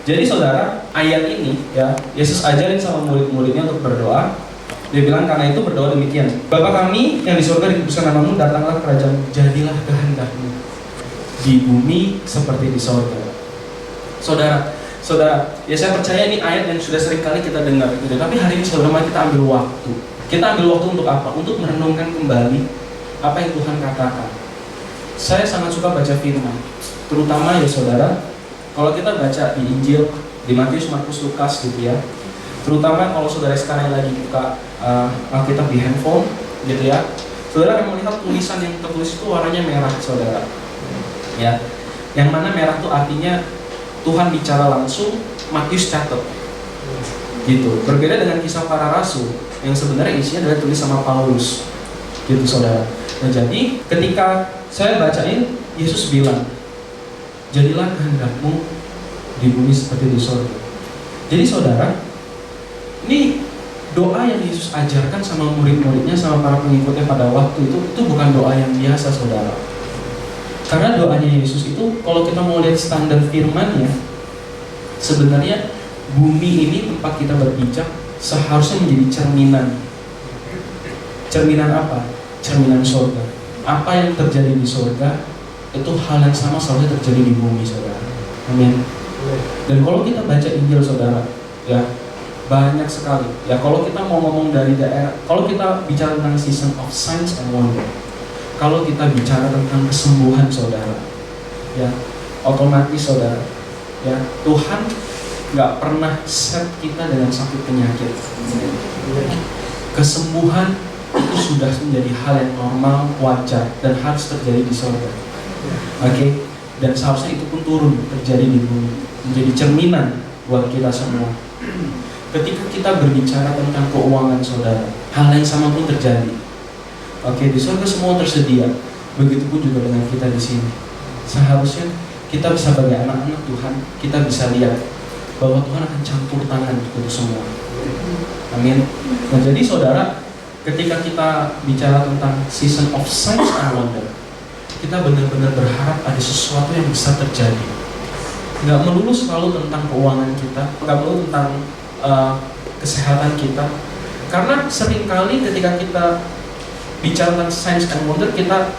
Jadi saudara, ayat ini ya, Yesus ajarin sama murid-muridnya untuk berdoa. Dia bilang, karena itu berdoa demikian: Bapa kami yang di surga, dikuduskan namamu, datanglah kerajaan, jadilah kehendakmu di bumi seperti di surga. Saudara, ya saya percaya ini ayat yang sudah sering kali kita dengar gitu. Tapi hari ini saudara, mari kita ambil waktu. Kita ambil waktu untuk apa? Untuk merenungkan kembali apa yang Tuhan katakan. Saya sangat suka baca firman, terutama ya saudara, kalau kita baca di Injil, di Matius, Markus, Lukas gitu ya. Terutama kalau saudara sekarang lagi buka Alkitab di handphone gitu ya, saudara akan melihat tulisan yang tertulis itu warnanya merah saudara ya, yang mana merah itu artinya Tuhan bicara langsung, Matius catat gitu. Berbeda dengan Kisah Para Rasul yang sebenarnya isinya adalah tulis sama Paulus gitu saudara. Nah jadi ketika saya bacain, Yesus bilang, jadilah kehendakmu di bumi seperti di surga. Jadi saudara, ini doa yang Yesus ajarkan sama murid-muridnya, sama para pengikutnya pada waktu itu bukan doa yang biasa saudara. Karena doanya Yesus itu, kalau kita mau lihat standar firman-Nya, sebenarnya bumi ini tempat kita berpijak seharusnya menjadi cerminan. Cerminan apa? Cerminan surga. Apa yang terjadi di surga, itu hal yang sama seharusnya terjadi di bumi saudara. Amin. Dan kalau kita baca Injil saudara, ya banyak sekali. Ya kalau kita mau ngomong dari daerah, kalau kita bicara tentang season of signs and wonder, kalau kita bicara tentang kesembuhan saudara, ya otomatis saudara, ya Tuhan nggak pernah set kita dengan sakit penyakit. Kesembuhan itu sudah menjadi hal yang normal, wajar, dan harus terjadi di surga. Oke? Dan seharusnya itu pun turun terjadi di bumi, menjadi cerminan buat kita semua. Ketika kita berbicara tentang keuangan saudara, hal yang sama pun terjadi. Oke, di surga semua tersedia. Begitupun juga dengan kita di sini. Seharusnya kita sebagai anak-anak Tuhan, kita bisa lihat bahwa Tuhan akan campur tangan untuk semua. Amin. Nah jadi saudara, ketika kita bicara tentang season of signs and wonder, kita benar-benar berharap ada sesuatu yang bisa terjadi. Nggak melulu selalu tentang keuangan kita, nggak melulu tentang kesehatan kita. Karena seringkali ketika kita bicara tentang signs and wonder, kita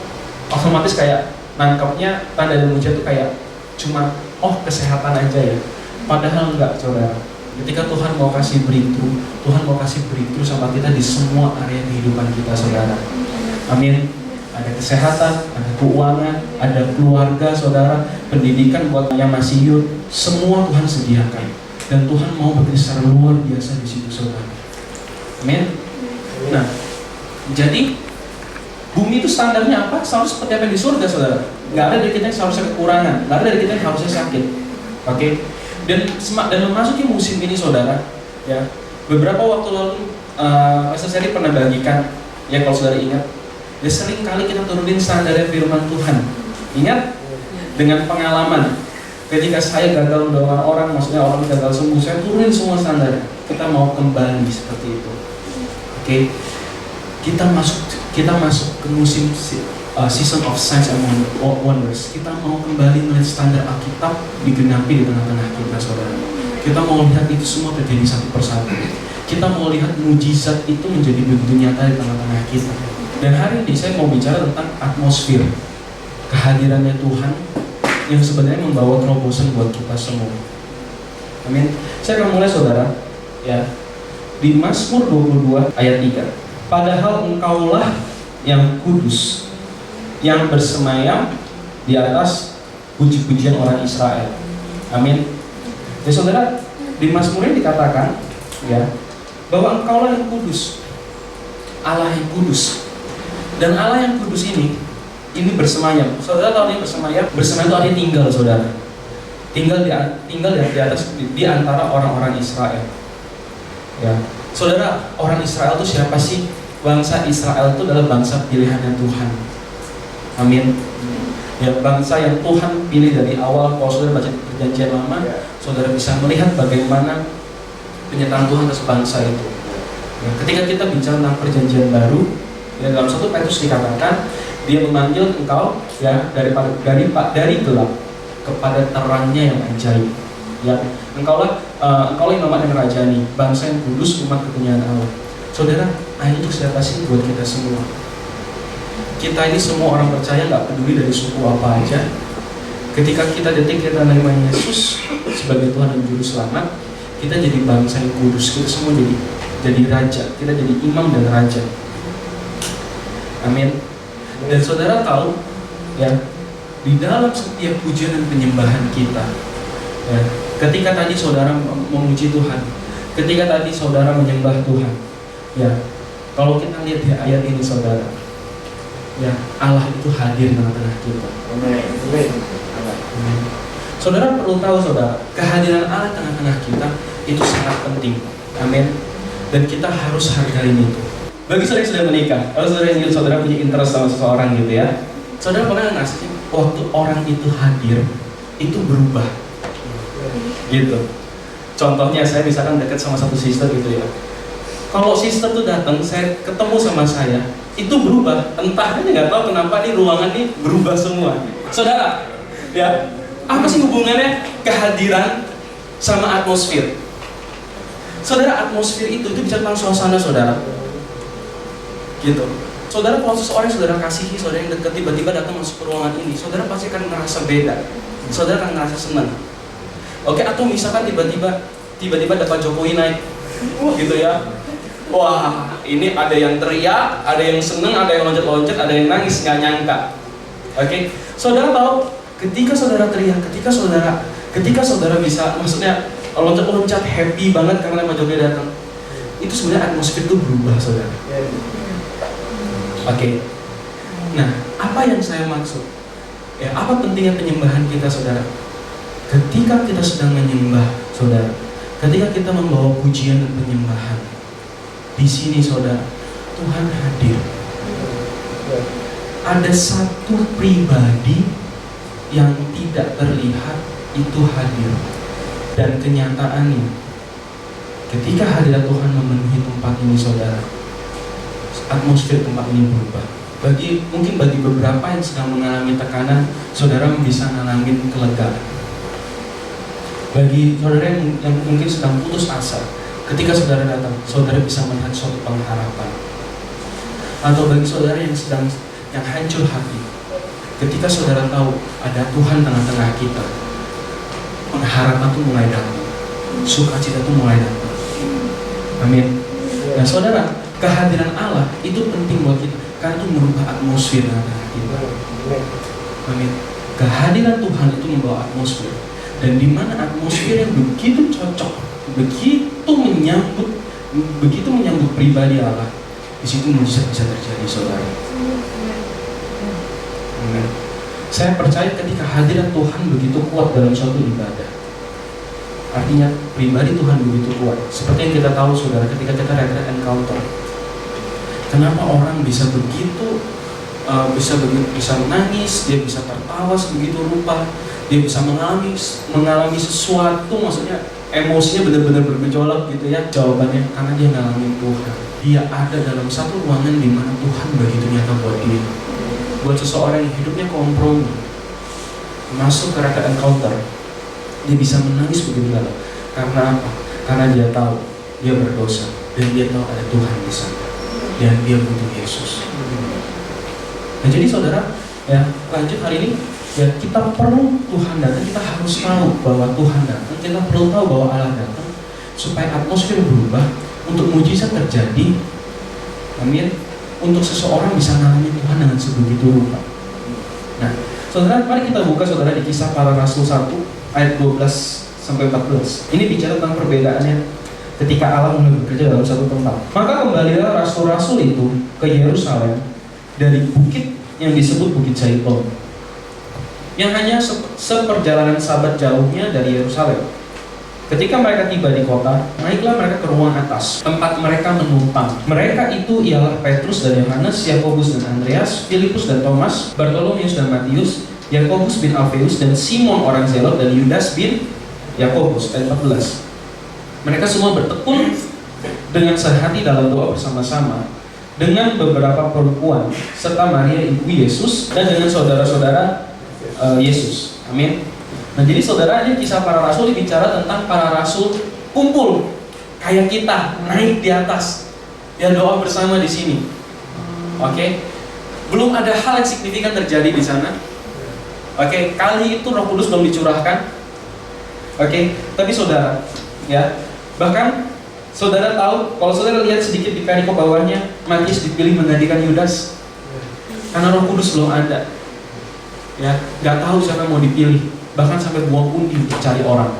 otomatis kayak nangkapnya tanda dan mujizat itu kayak cuma kesehatan aja ya. Padahal enggak saudara. Ketika Tuhan mau kasih breakthrough, Tuhan mau kasih breakthrough sama kita di semua area kehidupan kita saudara. Amin. Ada kesehatan, ada keuangan, ada keluarga saudara, pendidikan buat yang masih youth, semua Tuhan sediakan. Dan Tuhan mau bekerja secara luar biasa di situ saudara. Amin. Nah, jadi bumi itu standarnya apa? Selalu seperti apa yang di surga saudara. Nggak ada dari kita yang seharusnya kekurangan, nggak ada dari kita yang harusnya sakit. Oke? Dan memasuki musim ini saudara, ya beberapa waktu lalu Pastor Seri pernah bagikan, ya kalau saudara ingat, ya sering kali kita turunin standar firman Tuhan. Ingat? Dengan pengalaman. Ketika saya gagal mendoakan orang, maksudnya orang gagal sembuh, saya turunin semua standar. Kita mau kembali seperti itu. Oke? Kita masuk ke musim season of signs and wonders. Kita mau kembali melihat standar Alkitab digenapi di tengah-tengah kita saudara. Kita mau lihat itu semua terjadi satu persatu. Kita mau lihat mujizat itu menjadi begitu nyata di tengah-tengah kita. Dan hari ini saya mau bicara tentang atmosfer kehadirannya Tuhan yang sebenarnya membawa terobosan buat kita semua. Amin. Saya akan mulai saudara, ya, di Mazmur 22 ayat 3. Padahal engkaulah yang kudus, yang bersemayam di atas puji-pujian orang Israel. Amin. Ya saudara, di Mazmur ini dikatakan, ya, bahwa engkaulah yang kudus, Allah yang kudus. Dan Allah yang kudus ini bersemayam. Saudara tahu ini bersemayam? Bersemayam itu artinya tinggal saudara. Tinggal di atas di antara orang-orang Israel. Ya, saudara, orang Israel itu siapa sih? Bangsa Israel itu adalah bangsa pilihannya Tuhan. Amin. Ya, bangsa yang Tuhan pilih dari awal. Kalau saudara baca Perjanjian Lama, saudara bisa melihat bagaimana penyertaan Tuhan atas bangsa itu. Ya, ketika kita bicara tentang Perjanjian Baru, ya, dalam 1 Petrus dikatakan, Dia memanggil engkau ya dari gelap kepada terangnya yang ajaib. Ya, engkaulah imamat dan rajani, bangsa yang kudus, umat kepunyaan Allah. Saudara, ayat itu siapa sih? Buat kita semua. Kita ini semua orang percaya, nggak peduli dari suku apa aja. Ketika kita kita menerima Yesus sebagai Tuhan dan Juru Selamat, kita jadi bangsa yang kudus. Kita semua jadi raja. Kita jadi imam dan raja. Amin. Dan saudara tahu, ya, di dalam setiap pujian dan penyembahan kita, ya, ketika tadi saudara memuji Tuhan, ketika tadi saudara menyembah Tuhan, ya, kalau kita lihat di ayat ini saudara, ya, Allah itu hadir di tengah-tengah kita. Amin. Saudara perlu tahu saudara, kehadiran Allah di tengah-tengah kita itu sangat penting. Amin. Dan kita harus hargai itu. Bagi saudara yang sudah menikah, kalau saudara punya interest sama seseorang gitu ya, saudara pernah ngasih waktu orang itu hadir itu berubah, gitu. Contohnya saya misalkan dekat sama satu sister gitu ya. Kalau sister tuh datang, saya ketemu sama saya, itu berubah. Entah aja nggak tahu kenapa di ruangan ini berubah semua. Saudara, ya, apa sih hubungannya kehadiran sama atmosfer? Saudara, atmosfer itu bisa tentang suasana saudara. Gitu. Saudara, kalau seseorang yang saudara kasihi, saudara yang dekat tiba-tiba datang masuk ke ruangan ini, saudara pasti akan merasa beda. Saudara akan merasa senang. Oke, atau misalkan tiba-tiba ada Pak Jokowi naik, gitu ya. Wah, ini ada yang teriak, ada yang senang, ada yang loncat-loncat, ada yang nangis, nggak nyangka. Oke, saudara tahu, ketika saudara teriak, ketika saudara bisa, maksudnya loncat-loncat happy banget karena Pak Jokowi datang, itu sebenarnya atmosfer itu berubah, saudara. Oke. Nah, apa yang saya maksud? Ya, apa pentingnya penyembahan kita, saudara? Ketika kita sedang menyembah, saudara, ketika kita membawa pujian dan penyembahan, di sini, saudara, Tuhan hadir. Ada satu pribadi yang tidak terlihat itu hadir, dan kenyataannya, ketika hadirat Tuhan memenuhi tempat ini, saudara, atmosfer tempat ini berubah. Mungkin bagi beberapa yang sedang mengalami tekanan, saudara bisa mengalami kelegaan. Bagi saudara yang mungkin sedang putus asa, ketika saudara datang, saudara bisa melihat suatu pengharapan. Atau bagi saudara yang hancur hati, ketika saudara tahu ada Tuhan tengah-tengah kita, pengharapan itu mulai datang, sukacita itu mulai datang. Amin. Nah, saudara, kehadiran Allah itu penting buat kita karena itu merubah atmosfer tengah-tengah kita. Amin. Kehadiran Tuhan itu membawa atmosfer, dan di mana atmosfer yang begitu cocok, begitu menyambut pribadi Allah, di situ mujizat bisa terjadi, saudara. Amin. Saya percaya ketika hadirat Tuhan begitu kuat dalam suatu ibadah, artinya pribadi Tuhan begitu kuat. Seperti yang kita tahu, saudara, ketika kita retreat encounter, kenapa orang bisa begitu bisa menangis, dia bisa tertawa sebegitu rupa, dia bisa mengalami sesuatu, maksudnya emosinya benar-benar bergejolak gitu ya. Jawabannya karena dia ngalamin Tuhan. Dia ada dalam satu ruangan di mana Tuhan begitu nyata buat dia. Buat seseorang yang hidupnya kompromi, masuk ke retreat encounter, dia bisa menangis begitu dalam. Karena apa? Karena dia tahu dia berdosa dan dia tahu ada Tuhan di sana dan dia butuh Yesus. Nah, jadi saudara, ya, lanjut hari ini, ya, kita perlu Tuhan datang, kita harus tahu bahwa Tuhan datang, kita perlu tahu bahwa Allah datang supaya atmosfer berubah, untuk mujizat terjadi. Amin. Untuk seseorang bisa mengalami Tuhan dengan sebegitu rupa. Nah, saudara, mari kita buka, saudara, di Kisah Para Rasul 1 ayat 12-14. Ini bicara tentang perbedaannya ketika Allah mulai bekerja dalam satu tempat. Maka kembalilah rasul-rasul itu ke Yerusalem dari bukit yang disebut Bukit Zaitun, yang hanya seperjalanan sabat jauhnya dari Yerusalem. Ketika mereka tiba di kota, naiklah mereka ke ruang atas, tempat mereka menumpang. Mereka itu ialah Petrus dan Yohanes, Yakobus dan Andreas, Filipus dan Thomas, Bartolomeus dan Matius, Yakobus bin Alfeus dan Simon orang Zelot, dan Yudas bin Yakobus. Ayat 14. Mereka semua bertekun dengan sehati dalam doa bersama-sama dengan beberapa perempuan serta Maria ibu Yesus dan dengan saudara-saudara Yesus. Amin. Nah, jadi saudara, ini kisah para rasul bicara tentang para rasul kumpul kayak kita, naik di atas. Ya, doa bersama di sini. Oke. Belum ada hal yang signifikan terjadi di sana. Oke, kali itu Roh Kudus belum dicurahkan. Oke, tapi saudara, ya, bahkan saudara tahu, kalau saudara lihat sedikit di perikop bawahnya, Matius dipilih menggantikan Yudas karena Roh Kudus belum ada. Ya, nggak tahu siapa yang mau dipilih, bahkan sampai buang undi untuk cari orang.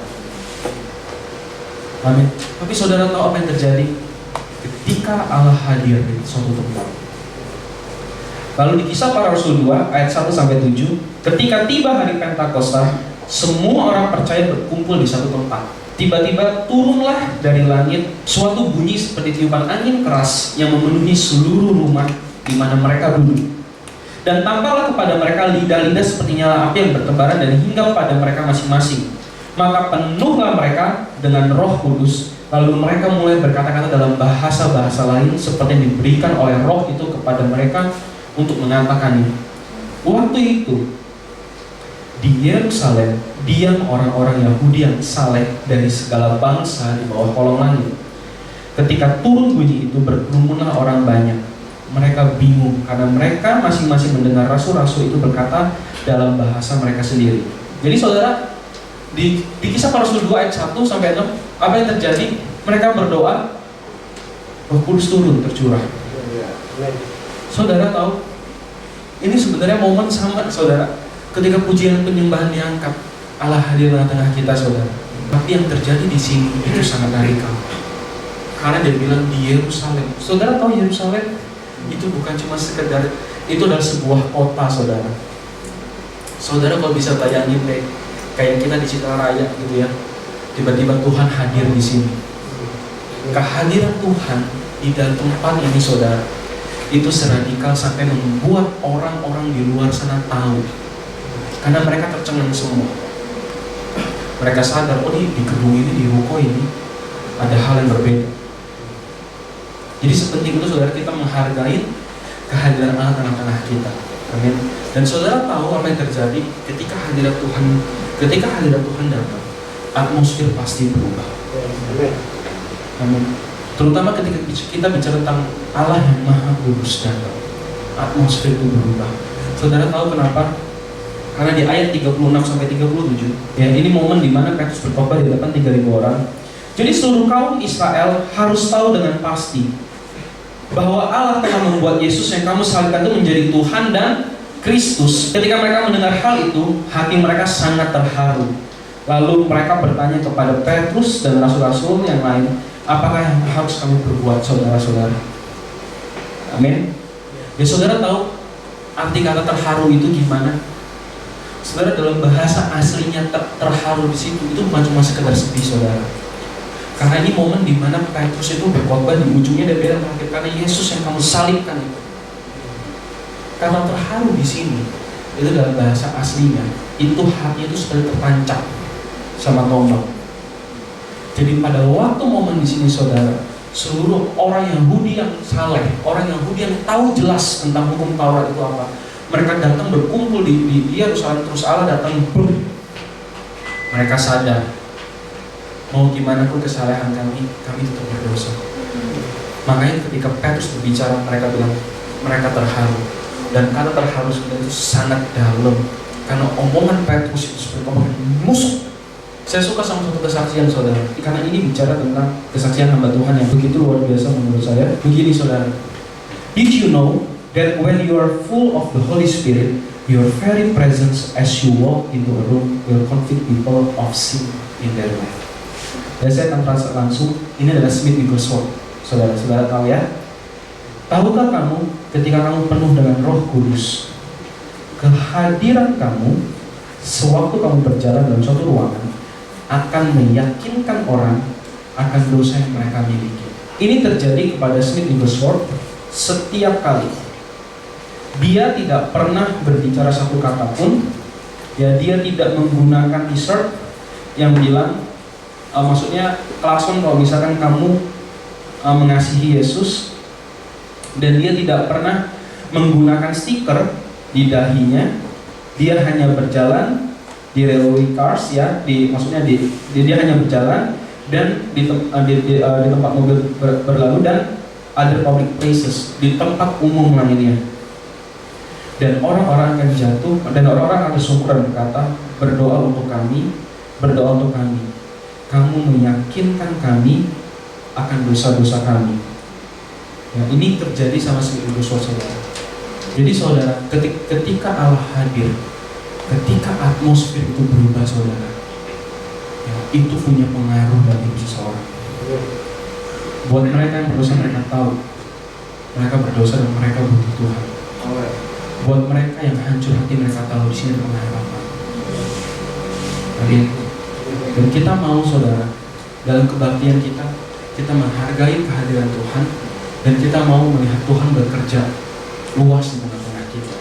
Amin. Tapi saudara tahu apa yang terjadi ketika Allah hadir di suatu tempat. Lalu di Kisah Para Rasul 2 ayat 1-7, ketika tiba hari Pentakosta, semua orang percaya berkumpul di satu tempat. Tiba-tiba turunlah dari langit suatu bunyi seperti tiupan angin keras yang memenuhi seluruh rumah di mana mereka duduk. Dan tampaklah kepada mereka lidah-lidah seperti nyala api yang bertebaran dan hinggap pada mereka masing-masing. Maka penuhlah mereka dengan Roh Kudus. Lalu mereka mulai berkata-kata dalam bahasa-bahasa lain seperti yang diberikan oleh Roh itu kepada mereka untuk mengatakannya. Waktu itu di Yerusalem diam orang-orang Yahudi yang saleh dari segala bangsa di bawah kolong langit. Ketika turun bunyi itu, berkerumunlah orang banyak. Mereka bingung karena mereka masing-masing mendengar rasul-rasul itu berkata dalam bahasa mereka sendiri. Jadi saudara, di Kisah Para Rasul 2 ayat 1-6, apa yang terjadi? Mereka berdoa, Roh Kudus turun tercurah. Saudara tahu, ini sebenarnya momen sama saudara, ketika pujian penyembahan diangkat, Allah hadir di tengah kita, saudara. Tapi yang terjadi di sini itu sangat radikal. Karena dia bilang di Yerusalem. Saudara tahu Yerusalem itu bukan cuma sekedar, itu adalah sebuah kota, saudara. Saudara kalau bisa bayangin deh, kayak kita di Cikaraya gitu ya. Tiba-tiba Tuhan hadir di sini. Kehadiran Tuhan di dalam tempat ini, saudara, itu seradikal sampai membuat orang-orang di luar sana tahu. Karena mereka tercengang semua. Mereka sadar, oh di gedung ini, di ruko ini ada hal yang berbeda. Jadi sepenting itu saudara kita menghargai kehadiran Allah tengah-tengah kita. Amin. Dan saudara tahu apa yang terjadi ketika hadirat Tuhan datang, atmosfer pasti berubah. Amin. Terutama ketika kita bicara tentang Allah yang Maha Kudus datang, atmosfer itu berubah. Saudara tahu kenapa? Karena di ayat 36-37, ya, ini momen di mana Petrus berkhotbah di depan 3.000 orang. Jadi seluruh kaum Israel harus tahu dengan pasti bahwa Allah telah membuat Yesus yang kamu salibkan itu menjadi Tuhan dan Kristus. Ketika mereka mendengar hal itu, hati mereka sangat terharu. Lalu mereka bertanya kepada Petrus dan rasul-rasul yang lain, apakah yang harus kami perbuat, saudara-saudara? Amin. Ya, saudara tahu arti kata terharu itu gimana? Saudara, dalam bahasa aslinya terharu di situ itu bukan cuma sekedar sedih, saudara. Karena ini momen di mana Petrus itu berkhotbah, di ujungnya dia bilang, karena Yesus yang kamu salibkan itu. Karena terharu di sini, itu dalam bahasa aslinya, itu hati itu seperti tertancap sama tombak. Jadi pada waktu momen di sini, saudara, seluruh orang Yahudi yang saleh, orang Yahudi yang tahu jelas tentang hukum Taurat itu apa, mereka datang berkumpul di Yerusalem, terus Allah datang, mereka sadar, mau gimana pun kesalahan kami tetap berdosa. Makanya ketika Petrus berbicara, mereka bilang, mereka terharu. Dan kata terharu sebenarnya itu sangat dalam. Karena omongan Petrus itu seperti omongan musuh. Saya suka sama satu kesaksian, saudara, karena ini bicara tentang kesaksian hamba Tuhan yang begitu luar biasa menurut saya. Begini, saudara, did you know that when you are full of the Holy Spirit, your very presence as you walk into a room will convict people of sin in their life? Dan saya akan translate langsung. Ini adalah Smith Wigglesworth. Saudara-saudara tahu ya? Tahukah kamu ketika kamu penuh dengan Roh Kudus, kehadiran kamu sewaktu kamu berjalan dalam suatu ruangan akan meyakinkan orang akan dosa yang mereka miliki. Ini terjadi kepada Smith Wigglesworth setiap kali. Dia tidak pernah berbicara satu kata pun. Ya, dia tidak menggunakan t-shirt yang bilang, maksudnya klakson kalau misalkan kamu mengasihi Yesus. Dan dia tidak pernah menggunakan stiker di dahinya. Dia hanya berjalan di railway cars ya, maksudnya dia hanya berjalan dan di tempat mobil berlalu dan other public places, di tempat umum lainnya. Dan orang-orang akan jatuh dan orang-orang akan bersyukur berkata, berdoa untuk kami, kamu meyakinkan kami akan dosa-dosa kami. Ya, ini terjadi sama seperti Yosua, saudara. Jadi saudara, ketika Allah hadir, ketika atmosfer itu berubah, saudara, ya, itu punya pengaruh dalam hidup seseorang. Buat mereka yang berdosa, mereka tahu mereka berdosa dan mereka butuh Tuhan. Buat mereka yang hancur hati, mereka tahu di sini ada pengharapan. Dan kita mau, saudara, dalam kebaktian kita menghargai kehadiran Tuhan dan kita mau melihat Tuhan bekerja luas di tengah-tengah kita.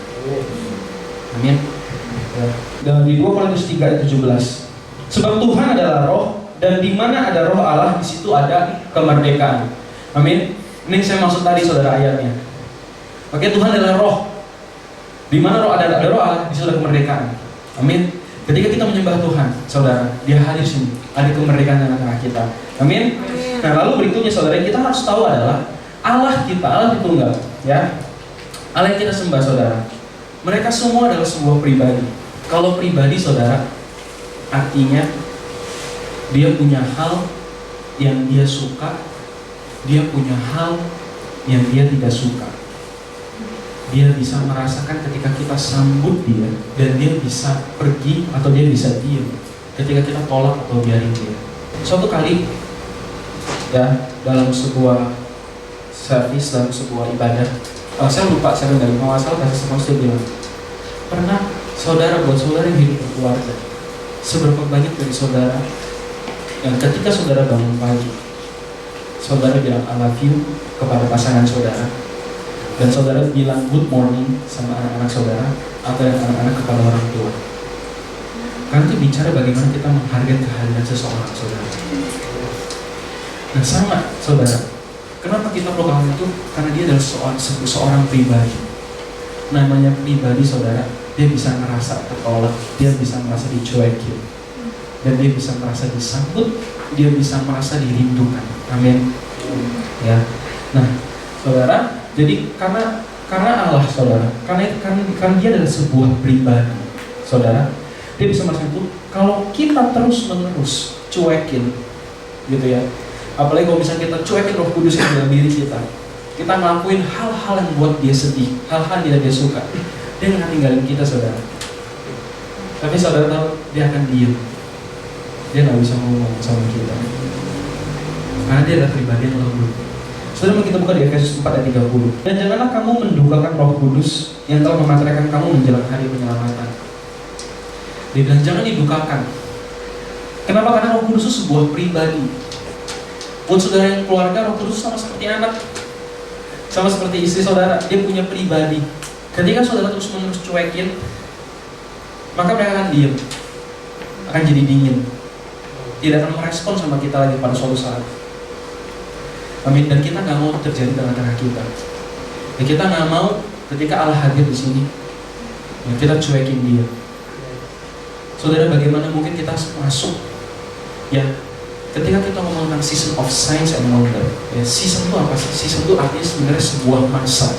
Amin. Dan di 2 Korintus 3 ayat 17, sebab Tuhan adalah roh, dan di mana ada roh Allah, di situ ada kemerdekaan. Amin. Ini yang saya maksud tadi, saudara, ayatnya. Oke, Tuhan adalah roh. Di mana roh ada roh Allah, di situ ada kemerdekaan. Amin. Ketika kita menyembah Tuhan, saudara, Dia hadir sini, ada kemerdekaan di tengah-tengah kita. Amin. Nah, lalu berikutnya, saudara, yang kita harus tahu adalah Allah kita, Allah Tritunggal, ya. Allah yang kita sembah, saudara, mereka semua adalah sebuah pribadi. Kalau pribadi, saudara, artinya dia punya hal yang dia suka, dia punya hal yang dia tidak suka. Dia bisa merasakan ketika kita sambut dia, dan dia bisa pergi atau dia bisa diam ketika kita tolak atau biarin dia. Suatu kali, ya, dalam sebuah service, dalam sebuah ibadah, saya lupa, saya dari mawasal kasih sponsor bilang, pernah saudara, buat saudara yang hidup berkeluarga, seberapa banyak dari saudara yang ketika saudara bangun pagi, saudara bilang I love you kepada pasangan saudara, dan saudara bilang good morning sama anak-anak saudara atau anak-anak kepada orang tua. Karena itu bicara bagaimana kita menghargai kehadiran seseorang, saudara. Nah, sama, saudara, kenapa kita perlu hal itu? Karena dia adalah seorang pribadi. Namanya pribadi, saudara, dia bisa merasa tertolak, dia bisa merasa dicuekin, dan dia bisa merasa disambut, dia bisa merasa dirindukan. Amin. Ya. Nah, saudara, jadi karena Allah, saudara, karena dia adalah sebuah pribadi, saudara, dia bisa merasa itu. Kalau kita terus-menerus cuekin, gitu ya, apalagi kalau misalnya kita cuekin Roh Kudus yang dalam diri kita ngelakuin hal-hal yang buat dia sedih, hal-hal yang tidak dia suka, dia nggak tinggalin kita, saudara. Tapi saudara tahu, dia akan diam, dia nggak bisa ngomong sama kita, karena dia adalah pribadi yang lembut. Saudara, kita buka di Efesus 4 ayat 30. Dan janganlah kamu mendukakan Roh Kudus yang telah mematerakan kamu menjelang hari penyelamatan. Dia bilang jangan didukakan. Kenapa? Karena Roh Kudus itu sebuah pribadi. Buat saudara yang keluarga, Roh Kudus sama seperti anak, sama seperti istri saudara, dia punya pribadi. Ketika saudara terus-menerus cuekin, maka mereka akan diam, akan jadi dingin, tidak akan merespon sama kita lagi pada suatu saat. Amin. Dan kita nggak mau terjadi tengah-tengah kita. Dan kita nggak mau ketika Allah hadir di sini, ya, kita cuekin dia. Saudara, bagaimana mungkin kita masuk, ya, ketika kita ngomong tentang season of signs and wonder, ya, season itu apa sih? Season itu artinya sebenarnya sebuah masa,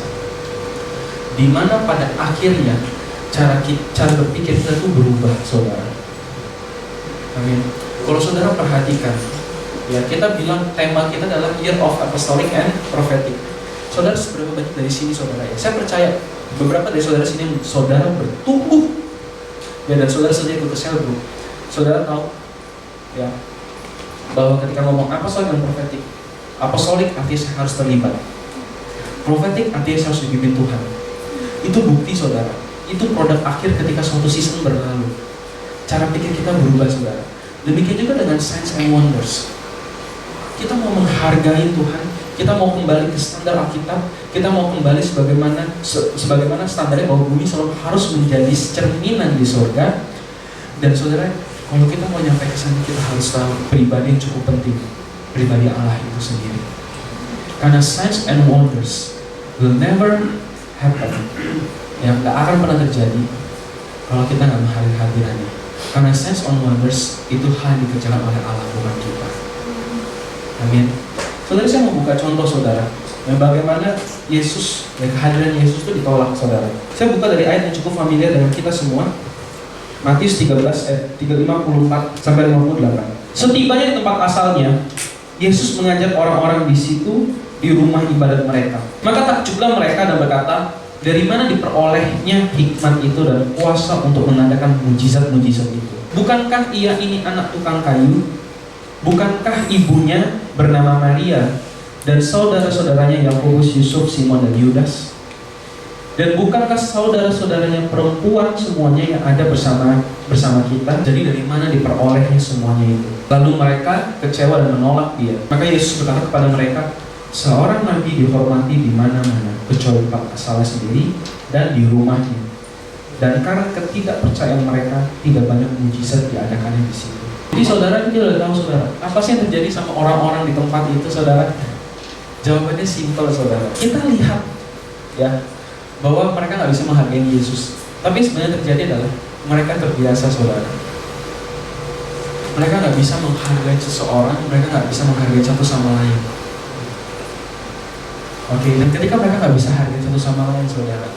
di mana pada akhirnya cara berpikir kita itu berubah, saudara. Amin. Kalau saudara perhatikan, ya, kita bilang tema kita adalah Year of Apostolic and Prophetic. Saudara, seberapa banyak dari sini, saudara, ya, saya percaya beberapa dari saudara sini saudara bertumbuh, ya, dan saudara sendiri ikut ke sel group. Saudara tahu, ya, bahwa ketika ngomong apostolik dan prophetic, apostolik artinya saya harus terlibat, prophetic artinya saya harus dipimpin Tuhan. Itu bukti, saudara, itu produk akhir ketika suatu season berlalu. Cara pikir kita berubah, saudara. Demikian juga dengan signs and wonders. Kita mau menghargai Tuhan, kita mau kembali ke standar Alkitab, kita mau kembali sebagaimana standarnya bahwa bumi selalu harus menjadi cerminan di surga. Dan saudara, kalau kita mau nyampe ke sana, kita harus tahu pribadi yang cukup penting, pribadi Allah itu sendiri. Karena signs and wonders will never happen, yang gak akan pernah terjadi kalau kita gak menghargai hadirannya. Karena sense on wonders itu hal yang dikerjakan oleh Allah, bukan kita. Amin. Saudara, saya mau buka contoh saudara, bagaimana Yesus, kehadiran Yesus itu ditolak saudara. Saya buka dari ayat yang cukup familiar dengan kita semua, Matius 13 ayat 54 sampai 58. Setibanya di tempat asalnya, Yesus mengajak orang-orang di situ di rumah ibadat mereka. Maka takjublah mereka dan berkata, dari mana diperolehnya hikmat itu dan kuasa untuk mengadakan mujizat-mujizat itu? Bukankah ia ini anak tukang kayu? Bukankah ibunya bernama Maria dan saudara-saudaranya Yakobus, Yusuf, Simon, dan Yudas? Dan bukankah saudara-saudaranya perempuan semuanya yang ada bersama kita? Jadi dari mana diperolehnya semuanya itu? Lalu mereka kecewa dan menolak dia. Maka Yesus berkata kepada mereka, seorang nabi dihormati di mana-mana, kecuali tempat asalnya sendiri dan di rumahnya. Dan karena ketidakpercayaan mereka, tidak banyak mujizat diadakannya di situ. Jadi saudara, kita sudah tahu saudara, apa sih yang terjadi sama orang-orang di tempat itu saudara? Jawabannya simpel saudara. Kita lihat ya bahwa mereka nggak bisa menghargai Yesus. Tapi sebenarnya terjadi adalah mereka terbiasa saudara. Mereka nggak bisa menghargai seseorang, mereka nggak bisa menghargai satu sama lain. Oke, dan ketika mereka nggak bisa hargai satu sama lain saudara,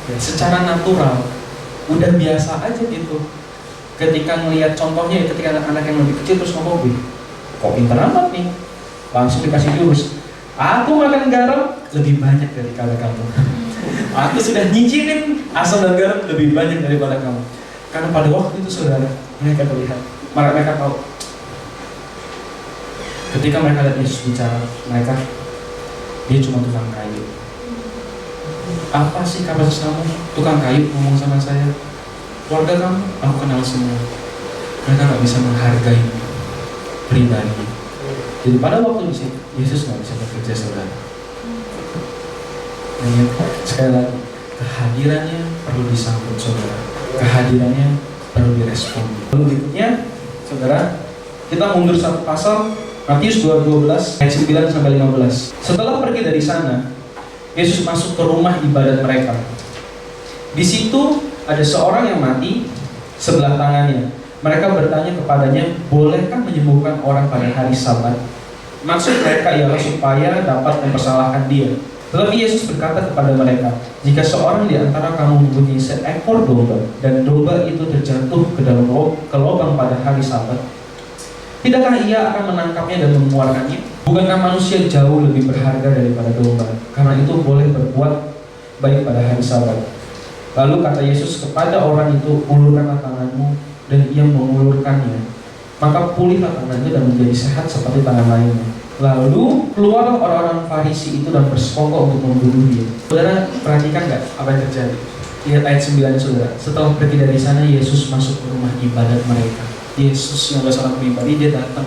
ya, secara natural, udah biasa aja gitu. Ketika ngelihat contohnya, ketika anak-anak yang lebih kecil terus ngomong, kok pintar amat nih, langsung dikasih jurus. Aku makan garam lebih banyak daripada kamu. Aku sudah nyicipin asam dan garam lebih banyak daripada kamu. Karena pada waktu itu saudara, mereka terlihat, mereka tahu. Ketika mereka lihat Yesus bicara, mereka, dia cuma tukang kayu. Apa sih kapasitas kamu? Tukang kayu ngomong sama saya. Keluarga kamu, aku kenal semua. Mereka nggak bisa menghargai pribadi. Jadi pada waktu itu Yesus nggak bisa bekerja saudara. Dan sekali lagi, kehadirannya perlu disambut saudara. Kehadirannya perlu direspon. Lalu berikutnya, saudara, kita mundur satu pasal, Matius 12 ayat 9 sampai 15. Setelah pergi dari sana, Yesus masuk ke rumah ibadat mereka. Di situ ada seorang yang mati sebelah tangannya. Mereka bertanya kepadanya, bolehkah menyembuhkan orang pada hari Sabat? Maksud mereka ialah supaya dapat mempersalahkan dia. Tetapi Yesus berkata kepada mereka, jika seorang di antara kamu mempunyai seekor domba dan domba itu terjatuh ke dalam lubang pada hari Sabat, tidakkah ia akan menangkapnya dan mengeluarkannya? Bukankah manusia jauh lebih berharga daripada domba? Karena itu boleh berbuat baik pada hari Sabat. Lalu kata Yesus kepada orang itu, ulurkanlah tanganmu, dan ia mengulurkannya. Maka pulihlah tangannya dan menjadi sehat seperti tangan lainnya. Lalu keluarlah orang-orang Farisi itu dan bersekongkol untuk membunuh dia. Saudara, perhatikan nggak apa yang terjadi? Lihat ayat 9 saudara. Setelah pergi dari sana, Yesus masuk ke rumah ibadat mereka. Yesus yang adalah seorang pribadi, dia datang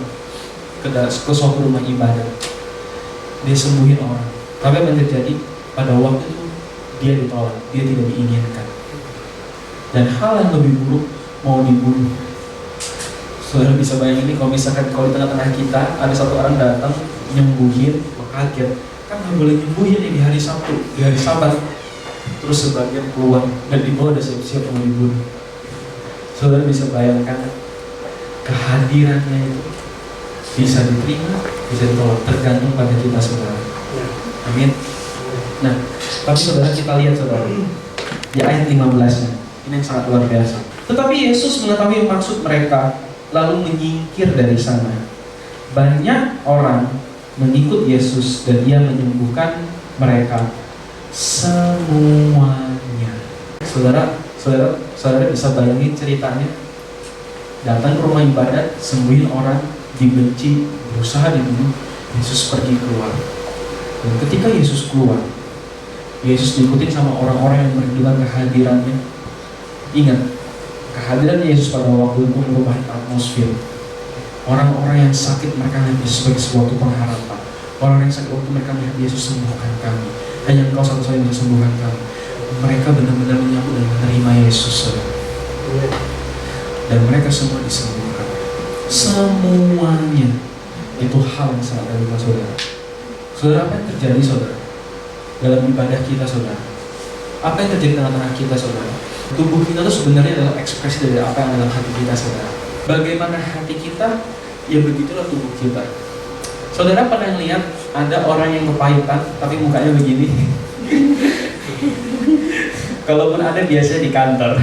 ke suatu rumah ibadat. Dia sembuhin orang. Tapi apa yang terjadi? Pada waktu itu dia ditolak, dia tidak diinginkan. Dan hal yang lebih buruk, mau dibunuh. Saudara bisa bayangin ini, kalau misalkan di tengah-tengah kita ada satu orang datang nyembuhin, kaget. Kan nggak boleh nyembuhin ini di hari Sabtu, di hari Sabat. Terus sebagian keluar dan di bawah ada siap-siap mau dibunuh. Saudara bisa bayangkan kehadirannya itu bisa diterima, bisa ditolak, tergantung pada kita saudara. Amin. Nah, tapi saudara, kita lihat saudara di ayat 15-nya, ini yang sangat luar biasa. Tetapi Yesus mengetahui maksud mereka, lalu menyingkir dari sana. Banyak orang mengikut Yesus dan dia menyembuhkan mereka semuanya. Saudara bisa bayangin ceritanya. Datang ke rumah ibadat, sembuhin orang, dibenci, berusaha dibunuh. Yesus pergi keluar. Dan ketika Yesus keluar, Yesus diikuti sama orang-orang yang merindukan kehadirannya. Ingat, kehadiran Yesus pada waktu itu merubah atmosfer. Orang-orang yang sakit mereka melihat Yesus sebagai suatu pengharapan. Orang yang sakit waktu mereka melihat Yesus sembuhkan kami. Hanya Engkau satu-satunya yang bisa sembuhkan kami. Mereka benar-benar menyambut dan menerima Yesus. Dan mereka semua disembuhkan. Semuanya. Itu hal yang sangat luar biasa saudara. Saudara, apa yang terjadi saudara dalam ibadah kita saudara? Apa yang terjadi di tengah-tengah kita saudara? Tubuh kita tuh sebenarnya adalah ekspresi dari apa yang dalam hati kita, saudara. Bagaimana hati kita, ya begitulah tubuh kita. Saudara pernah lihat ada orang yang kepahitan tapi mukanya begini? Kalaupun ada, biasanya di kantor.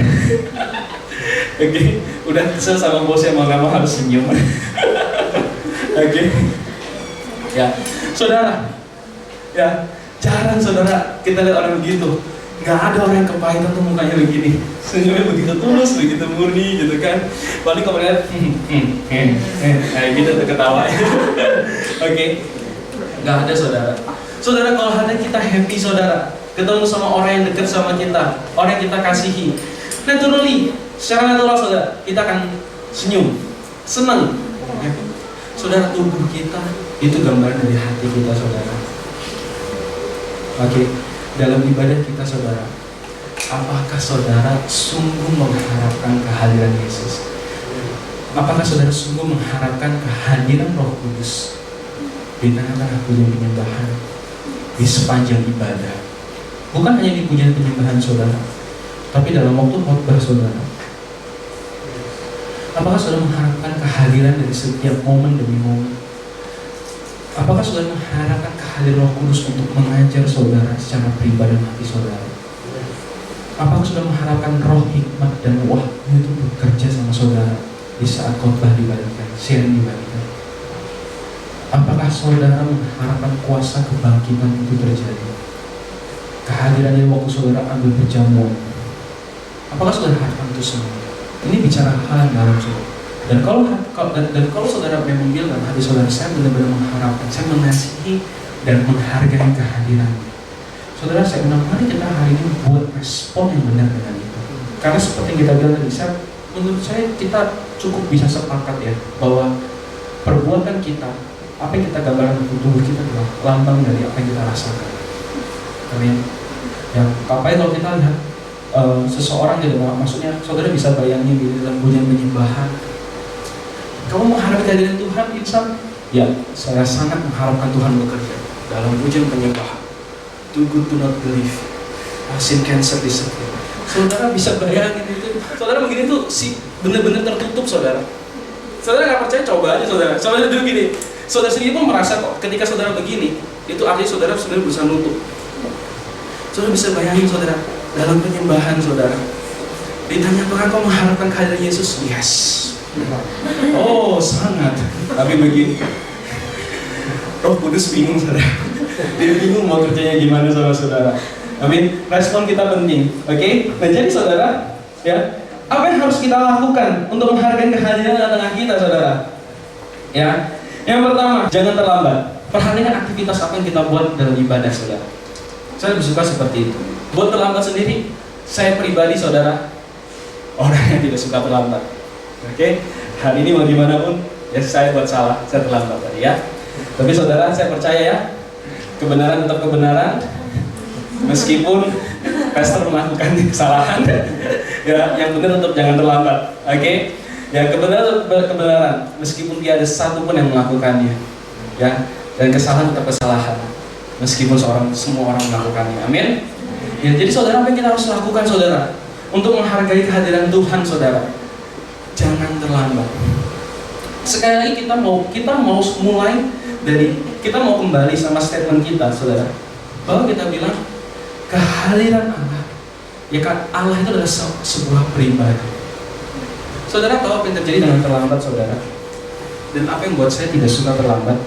Oke, udah kesel sama bosnya, mau nggak mau harus senyum. Oke, ya, saudara, ya jarang saudara kita lihat orang begitu. Nggak ada orang yang kepahitan tuh mukanya begini, senyumnya begitu tulus, begitu murni gitu kan. Paling kalau lihat, kayak gitu tuh ketawa. Oke, nggak ada saudara. Saudara, kalau ada kita happy saudara, ketemu sama orang yang dekat sama kita, orang yang kita kasihi, naturally, secara natural saudara, kita akan senyum, senang. Saudara, tubuh kita itu gambaran dari hati kita saudara. Oke, dalam ibadah kita saudara, apakah saudara sungguh mengharapkan kehadiran Yesus? Apakah saudara sungguh mengharapkan kehadiran Roh Kudus di tengah-tengah pujian penyembahan, di sepanjang ibadah? Bukan hanya di pujian penyembahan saudara, tapi dalam waktu khotbah saudara. Apakah saudara mengharapkan kehadiran dari setiap momen demi momen? Apakah saudara mengharapkan kehadiran Roh Kudus untuk mengajar saudara secara pribadi dan hati saudara? Apakah saudara mengharapkan roh hikmat dan wahyu itu bekerja sama saudara di saat khotbah dibagikan, sharing dibagikan? Apakah saudara mengharapkan kuasa kebangkitan itu terjadi? Kehadiran di waktu saudara ambil berjamuan. Apakah saudara harapkan itu semua? Ini bicara hal yang dalam saudara. Dan kalau saudara memang bilang hati saudara, saya benar-benar mengharapkan, saya mengasihi dan menghargai kehadirannya. Saudara, saya bilang mari kita hari ini buat respon yang benar dengan itu. Karena seperti yang kita bilang tadi, menurut saya kita cukup bisa sepakat ya bahwa perbuatan kita, apa yang kita gambarkan tubuh kita adalah lambang dari apa yang kita rasakan. Amin. Yang apa kalau kita lihat seseorang gitu, maksudnya saudara bisa bayangin di dalam pujian penyembahan, kamu mengharapkan kehadiran Tuhan, insan? Ya, saya sangat mengharapkan Tuhan bekerja dalam pujian penyembahan. Too good to not believe. Sin cancer disappear. Saudara bisa bayangin itu. Saudara begini tuh benar-benar tertutup saudara. Saudara nggak percaya, coba aja saudara. Saudara dulu gini. Saudara sendiri pun merasa kok ketika saudara begini, itu artinya saudara sebenarnya berusaha nutup. Saudara bisa bayangin saudara dalam penyembahan saudara. Ditanya, apakah kau mengharapkan kehadiran Yesus? Yes. Oh, sangat. Tapi begini, Roh Kudus bingung saudara. Dia bingung mau kerjanya gimana sama saudara. Amin. Respon kita penting. Oke? Nah jadi saudara, ya, apa yang harus kita lakukan untuk menghargai kehadiran di tengah kita saudara? Ya, yang pertama, jangan terlambat. Perhatikan aktivitas apa yang kita buat dalam ibadah saudara. Saya lebih suka seperti itu. Buat terlambat sendiri, saya pribadi saudara, orang yang tidak suka terlambat. Oke, hari ini mau gimana pun, ya saya buat salah, saya terlambat tadi ya. Tapi saudara, saya percaya ya, kebenaran tetap kebenaran, meskipun pastor melakukan kesalahan. Ya, yang benar tetap jangan terlambat. Oke, ya kebenaran tetap kebenaran, meskipun tidak ada satu pun yang melakukannya. Ya, dan kesalahan tetap kesalahan, meskipun semua orang melakukannya. Amin. Ya, jadi saudara, apa yang kita harus lakukan saudara untuk menghargai kehadiran Tuhan saudara? Jangan terlambat. Sekali lagi kita mau mulai dari, kita mau kembali sama statement kita saudara, bahwa kita bilang kehadiran Allah, ya kan, Allah itu adalah sebuah pribadi. Saudara tahu apa yang terjadi dengan terlambat saudara? Dan apa yang buat saya tidak suka terlambat?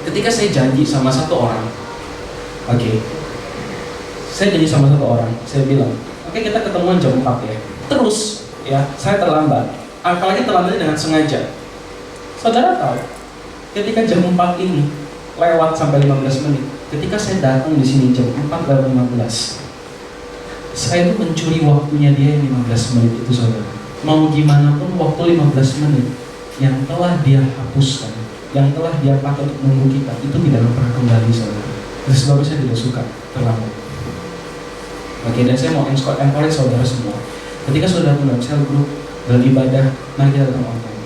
Ketika saya janji sama satu orang, saya janji sama satu orang, saya bilang, oke, kita ketemuan jam 4 ya. Terus ya, saya terlambat, apalagi terlambat dengan sengaja. Saudara tahu, ketika jam 4 ini lewat sampai 15 menit, ketika saya datang di sini jam 4:15, saya itu mencuri waktunya dia yang 15 menit itu saudara. Mau gimana pun waktu 15 menit yang telah dia hapuskan, yang telah dia pakai untuk menunggu kita, itu tidak pernah kembali saudara. Itu sebabnya saya tidak suka terlambat. Oke, dan saya mau encourage saudara semua, ketika saudara dalam sel group, dalam ibadah, mari kita datang on time.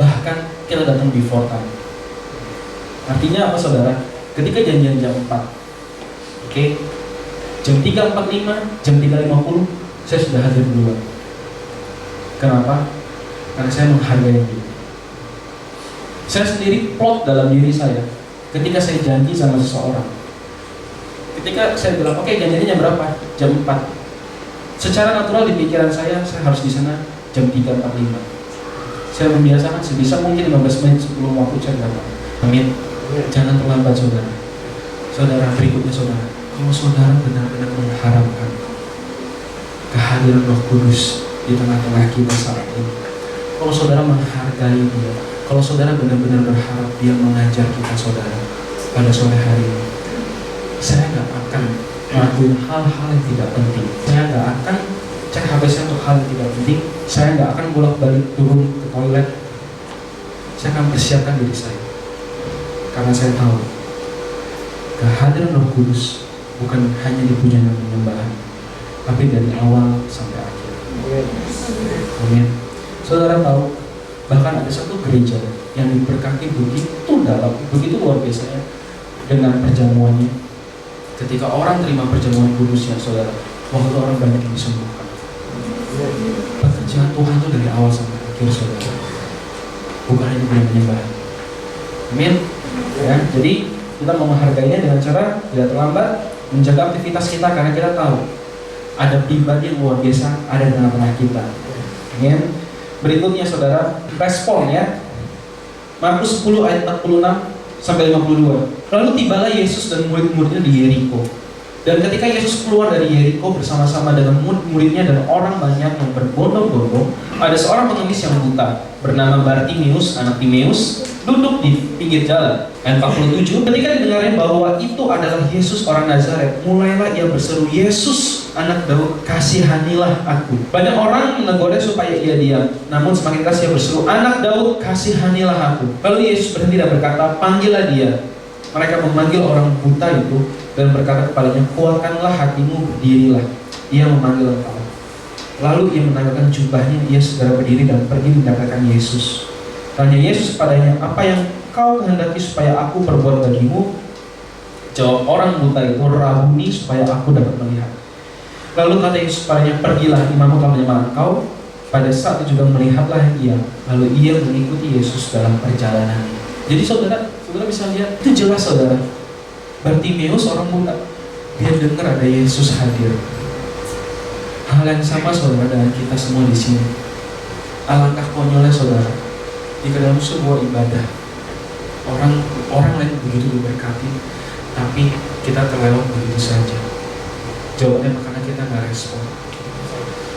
Bahkan kita datang before time. Artinya apa saudara? Ketika janjian jam 4, jam 3:45, jam 3:50, saya sudah hadir duluan. Kenapa? Karena saya menghargai dia. Saya sendiri plot dalam diri saya ketika saya janji sama seseorang. Ketika saya bilang, oke, janjinya berapa? Jam 4. Secara natural di pikiran saya harus di sana jam 3.45. Saya membiasakan sebisa mungkin 15 menit sebelum waktu saya datang. Amin. Jangan terlambat saudara. Saudara, berikutnya saudara, kalau saudara benar-benar mengharapkan kehadiran Roh Kudus di tengah-tengah kita saat ini, kalau saudara menghargai dia, kalau saudara benar-benar berharap dia mengajar kita saudara pada sore hari ini, saya nggak akan melakukan hal-hal yang tidak penting. Saya nggak akan cek HP saya untuk hal yang tidak penting. Saya nggak akan bolak-balik turun ke toilet. Saya akan persiapkan diri saya, karena saya tahu kehadiran Roh Kudus bukan hanya di pujian dan penyembahan, tapi dari awal sampai akhir. Amin. Saudara tahu, bahkan ada satu gereja yang diberkati begitu dalam, begitu luar biasanya dengan perjamuannya. Ketika orang terima perjamuan kudusnya, saudara, waktu orang banyak yang disembuhkan. Pekerjaan Tuhan itu dari awal sampai akhir, saudara, bukan hanya punya penyembahan. Amin. Ya, jadi kita mau menghargainya dengan cara tidak terlambat, menjaga aktivitas kita, karena kita tahu ada pribadi yang luar biasa ada di tengah-tengah kita. Amin. Berikutnya saudara, respon ya. Markus 10 ayat 46 sampai 52. Lalu tibalah Yesus dan murid-muridnya di Yeriko. Dan ketika Yesus keluar dari Yeriko bersama-sama dengan murid-muridnya dan orang banyak yang berbondong-bondong, ada seorang pengemis yang buta bernama Bartimeus, anak Timeus, duduk di pinggir jalan. Ayat 47, ketika didengarnya bahwa itu adalah Yesus orang Nazaret, mulailah ia berseru, Yesus anak Daud, kasihanilah aku. Banyak orang menegurnya supaya ia diam, namun semakin keras ia berseru, anak Daud, kasihanilah aku. Lalu Yesus berhenti dan berkata, panggillah dia. Mereka memanggil orang buta itu dan berkata kepadanya, kuatkanlah hatimu, berdirilah. Ia memanggil engkau. Lalu ia menanggalkan jubahnya, ia segera berdiri dan pergi mendapatkan Yesus. Tanya Yesus kepadanya, apa yang kau kehendaki supaya aku perbuat bagimu? Jawab orang buta itu, Rabuni, supaya aku dapat melihat. Lalu kata Yesus kepadanya, pergilah, imammu telah menyembah engkau. Pada saat itu juga melihatlah ia. Lalu ia mengikuti Yesus dalam perjalanannya. Jadi saudara bisa lihat, itu jelas saudara. Bartimeus orang buta, dia dengar ada Yesus hadir. Hal yang sama saudara dengan kita semua di sini. Alangkah konyolnya saudara, jika dalam sebuah ibadah orang lain begitu diberkati, tapi kita terlewat begitu saja. Jawabannya karena kita nggak respon.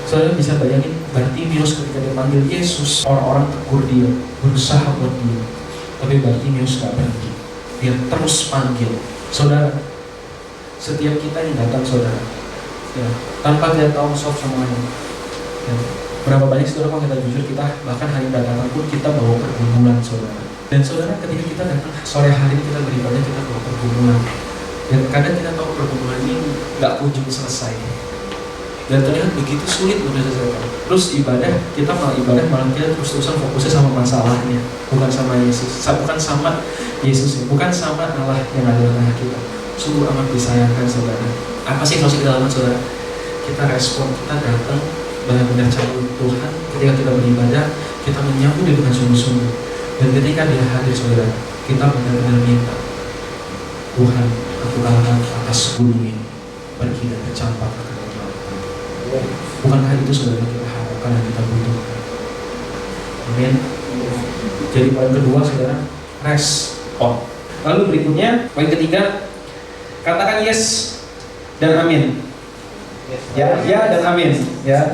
Saudara bisa bayangin Bartimeus ketika dia panggil Yesus, orang-orang tegur dia, berusaha buat dia, tapi Bartimeus nggak berhenti. Dia terus panggil. Saudara, setiap kita yang datang saudara, ya, tanpa kita tahu soft sama lain, ya, berapa banyak saudara kalau kita jujur, kita bahkan hari datang pun kita bawa pergumulan saudara. Dan saudara, ketika kita datang sore hari ini kita beribadah, kita bawa pergumulan. Dan kadang kita tahu pergumulan ini nggak kunjung selesai. Dan terlihat begitu sulit untuk diselesaikan. Terus kita malah kita terus-terusan fokusnya sama masalahnya, bukan sama Yesus, bukan sama Yesus, bukan sama Allah yang ada di tengah kita. Sungguh amat disayangkan saudara. Apa sih yang harus kita lakukan saudara? Kita respon, kita datang benar-benar cari Tuhan. Ketika kita beribadah, kita menyambut dia dengan sungguh-sungguh. Dan ketika dia hadir saudara, kita benar-benar minta, Tuhan, aku kalahkan atas gunung ini, pergi dan tercampak ke dalam lautan. Bukankah itu saudara kita harapkan dan kita butuhkan? Amin. Jadi poin kedua saudara, respon. Lalu berikutnya, poin ketiga, katakan yes dan amin. Ya dan amin. Ya.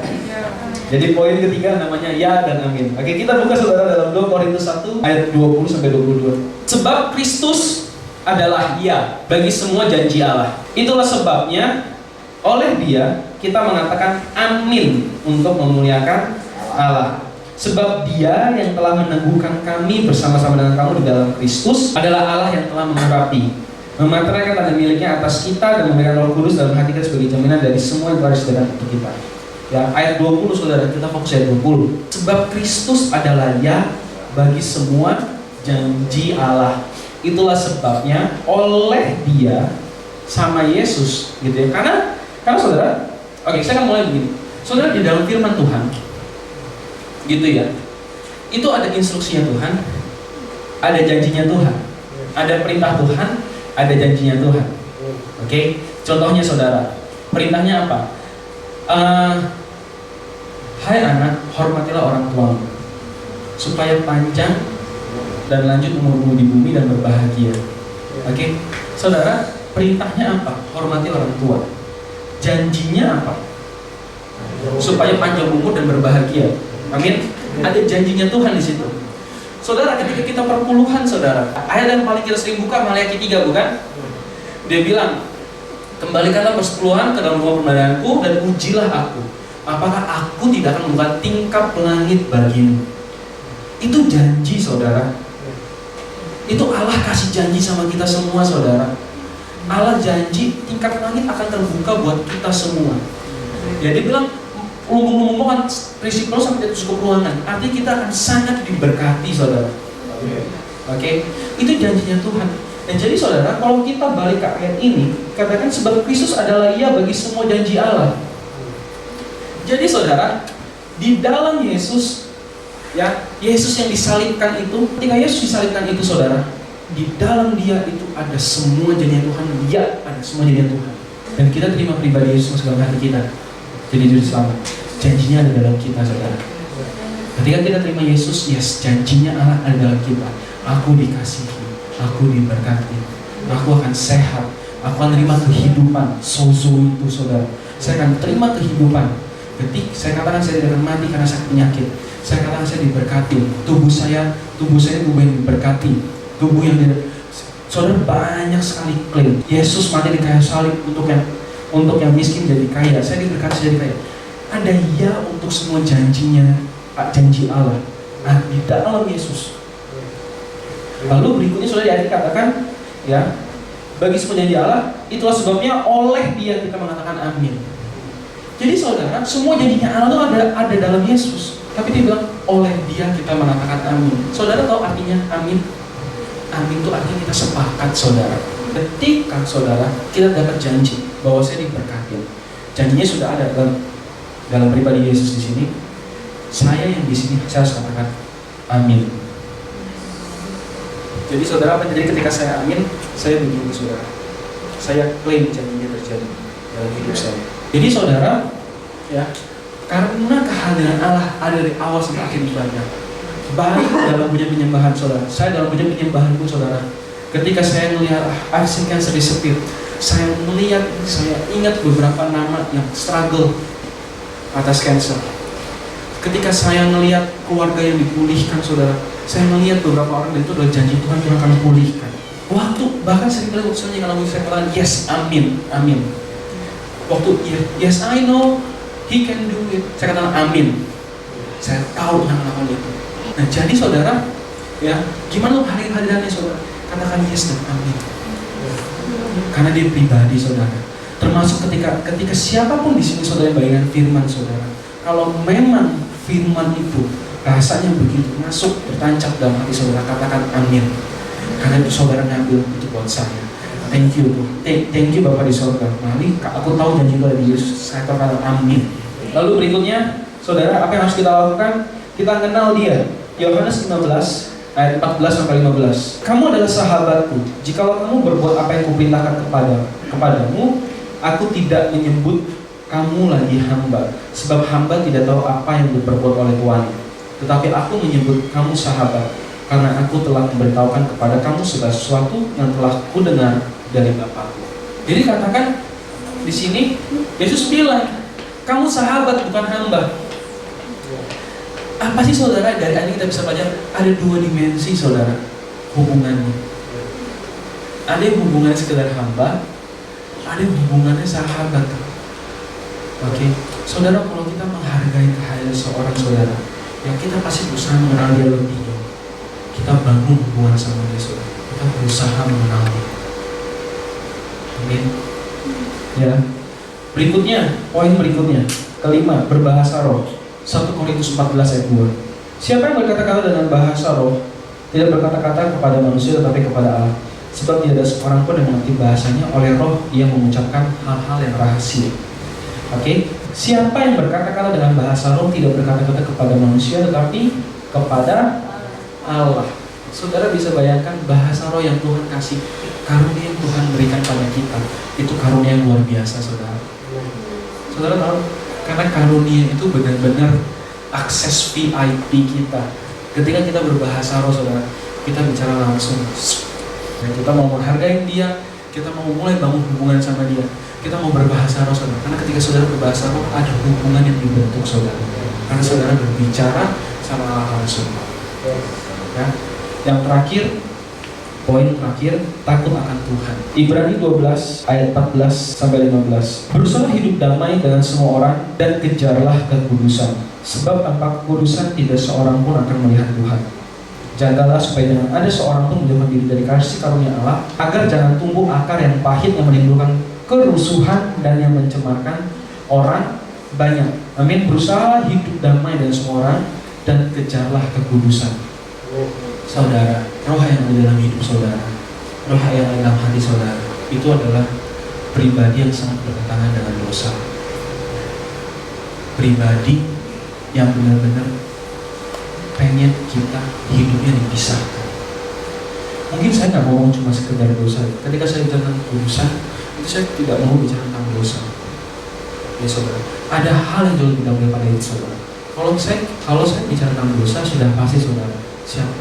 Jadi poin ketiga namanya ya dan amin. Oke, kita buka saudara dalam 2 Korintus 1 ayat 20 sampai 22. Sebab Kristus adalah ya bagi semua janji Allah. Itulah sebabnya oleh Dia kita mengatakan amin untuk memuliakan Allah. Sebab Dia yang telah meneguhkan kami bersama-sama dengan kamu di dalam Kristus adalah Allah yang telah mengurapi, memeteraikan tanda miliknya atas kita dan memberikan Roh Kudus dalam hati kita sebagai jaminan dari semua yang telah disediakan untuk kita. Ya, ayat 20 saudara, kita fokus ayat 20. Sebab Kristus adalah ya bagi semua janji Allah. Itulah sebabnya oleh Dia sama Yesus gitu ya. Karena saudara, oke, saya akan mulai begini. Saudara, di dalam firman Tuhan, gitu ya, itu ada instruksinya Tuhan, ada janjinya Tuhan, ada perintah Tuhan, ada janjinya Tuhan. Oke, contohnya saudara, perintahnya apa? Hai anak, hormatilah orang tuamu, supaya panjang dan lanjut umurmu di bumi dan berbahagia. Oke, saudara, perintahnya apa? Hormati orang tua. Janjinya apa? Supaya panjang umur dan berbahagia. Amin. Ada janjinya Tuhan di situ. Saudara, ketika kita perpuluhan, saudara, ayat yang paling kita sering buka Maliaki 3, bukan? Dia bilang, kembalikanlah persepuluhan ke dalam rumah permadaanku dan ujilah aku, apakah aku tidak akan membuka tingkap langit bagimu. Itu janji, saudara. Itu Allah kasih janji sama kita semua, saudara. Allah janji tingkap langit akan terbuka buat kita semua. Ya, dia bilang lumbung-lumbung kan prinsip lo sampai cukup ruangan. Artinya kita akan sangat diberkati, saudara. Oke, itu janjinya Tuhan. Dan jadi saudara, kalau kita balik ke ayat ini, katakan sebab Kristus adalah Ia bagi semua janji Allah. Jadi saudara, di dalam Yesus, ya, Yesus yang disalibkan itu, ketika Yesus disalibkan itu, saudara, di dalam Dia itu ada semua janji Tuhan. Ya, ada semua janji Tuhan. Dan kita terima pribadi Yesus dalam hati kita, jadi juru selamat. Janjinya ada dalam kita, saudara. Ketika kita terima Yesus, yes, janjinya Allah ada dalam kita. Aku dikasihi, aku diberkati, aku akan sehat, aku akan terima kehidupan. Sozo itu, saudara. Saya akan terima kehidupan. Ketika saya katakan saya tidak akan mati karena sakit penyakit, saya katakan saya diberkati. Tubuh saya tubuh yang diberkati. Tubuh yang saudara, banyak sekali klaim. Yesus mati di kayu salib untuk yang miskin jadi kaya. Saya diberkati jadi kaya. Ada ya untuk semua janjinya, janji Allah di dalam Yesus. Lalu berikutnya sudah dikatakan, ya, bagi semua janji Allah, itulah sebabnya oleh Dia kita mengatakan amin. Jadi saudara, semua janjinya Allah itu ada dalam Yesus. Tapi dia bilang oleh Dia kita mengatakan amin. Saudara tahu artinya amin? Amin itu artinya kita sepakat, saudara. Ketika saudara kita dapat janji bahwa saya diberkati, janjinya sudah ada dalam pribadi Yesus di sini. Saya yang di sini saya harus katakan amin. Jadi saudara, apa jadi ketika saya amin? Saya begini, saudara. Saya klaim janjinya terjadi dalam hidup saya. Jadi saudara, ya, karena kehadiran Allah ada dari awal sampai akhir ibadah. Baik dalam punya penyembahan, saudara. Saya dalam punya penyembahan pun, saudara. Ketika saya melihat I've cancer disappear, saya melihat, saya ingat beberapa nama yang struggle atas cancer. Ketika saya melihat keluarga yang dipulihkan, saudara, saya melihat beberapa orang, dan itu adalah janji Tuhan yang akan pulihkan. Waktu bahkan seringkali waktu saya kalau saya katakan yes, amin, amin. Waktu yes, I know He can do it, saya katakan amin. Saya tahu yang melakukan itu. Nah, jadi saudara, ya, gimana hadirannya, saudara? Katakan yes dan amin. Karena dia pribadi, saudara. Termasuk ketika siapapun di sini, saudara, yang bagian firman, saudara. Kalau memang firman itu rasanya begitu masuk, bertancap dalam hati saudara, katakan amin. Karena itu saudara ngambil itu buat saya. Thank you, thank you Bapak di surga. Mari, aku tahu janji itu dari Yesus. Saya katakan amin. Lalu berikutnya, saudara, apa yang harus kita lakukan? Kita kenal Dia. Yohanes 15 ayat 14-15. Kamu adalah sahabatku, jikalau kamu berbuat apa yang kuperintahkan kepadamu. Aku tidak menyebut kamu lagi hamba, sebab hamba tidak tahu apa yang diperbuat oleh tuannya. Tetapi aku menyebut kamu sahabat, karena aku telah memberitahukan kepada kamu segala sesuatu yang telah kudengar dari Bapakku. Jadi katakan di sini Yesus bilang, kamu sahabat bukan hamba. Apa sih, saudara? Dari ayat ini kita bisa belajar ada dua dimensi, saudara, hubungannya. Ada yang hubungannya sekedar hamba, ada yang hubungannya sahabat. Oke, saudara, kalau kita menghargai kehadiran seorang saudara, ya kita pasti berusaha mengenal dia lebih jauh. Kita bangun hubungan sama dia, saudara. Kita berusaha mengenal dia. Amin. Ya. Berikutnya, poin berikutnya, kelima, berbahasa roh. 1 Korintus 14 ayat 2. Siapa yang berkata-kata dengan bahasa roh tidak berkata-kata kepada manusia tetapi kepada Allah, sebab tidak ada seorang pun yang mengerti bahasanya. Oleh roh ia mengucapkan hal-hal yang rahasia. Oke, siapa yang berkata-kata dengan bahasa roh tidak berkata-kata kepada manusia tetapi kepada Allah. Saudara bisa bayangkan bahasa roh yang Tuhan kasih, karunia yang Tuhan berikan pada kita, itu karunia yang luar biasa, saudara. Saudara tahu, karena karunia itu benar-benar akses VIP kita. Ketika kita berbahasa roh, saudara, kita bicara langsung. Dan kita mau menghargai dia, kita mau mulai bangun hubungan sama dia, kita mau berbahasa roh, saudara. Karena ketika saudara berbahasa roh, ada hubungan yang dibentuk, saudara. Karena saudara berbicara sama Allah langsung. Ya. Yang terakhir, poin terakhir, takut akan Tuhan. Ibrani 12 ayat 14 sampai 15. Berusaha hidup damai dengan semua orang dan kejarlah kekudusan. Sebab tanpa kekudusan tidak seorang pun akan melihat Tuhan. Jagalah supaya jangan ada seorang pun menjauhkan diri dari kasih karunia Allah, agar jangan tumbuh akar yang pahit yang menimbulkan kerusuhan dan yang mencemarkan orang banyak. Amin. Berusaha hidup damai dengan semua orang dan kejarlah kekudusan. Saudara, roh yang ada dalam hidup saudara, roh yang ada dalam hati saudara, itu adalah pribadi yang sangat bertentangan dengan dosa. Pribadi yang benar-benar pengen kita hidupnya dipisahkan. Mungkin saya nggak ngomong cuma sekedar dosa. Ketika saya bicara tentang kekudusan, itu saya tidak mau bicara tentang dosa. Ya saudara, ada hal yang jauh lebih dalam daripada itu, saudara. Kalau saya bicara tentang dosa, sudah pasti saudara siapa?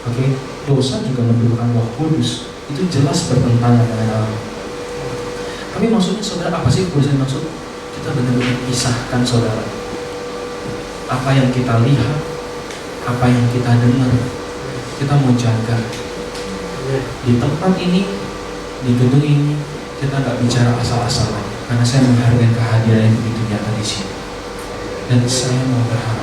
Oke, dosa juga mendudukan Roh Kudus. Itu jelas bertentangan dengan Allah. Tapi maksudnya saudara, apa sih kekudusan maksud? Kita benar-benar pisahkan saudara. Apa yang kita lihat, apa yang kita dengar, kita mau jaga. Di tempat ini, di gedung ini, kita nggak bicara asal-asalan. Karena saya menghargai kehadiran yang begitu nyata di sini. Dan saya mau berharap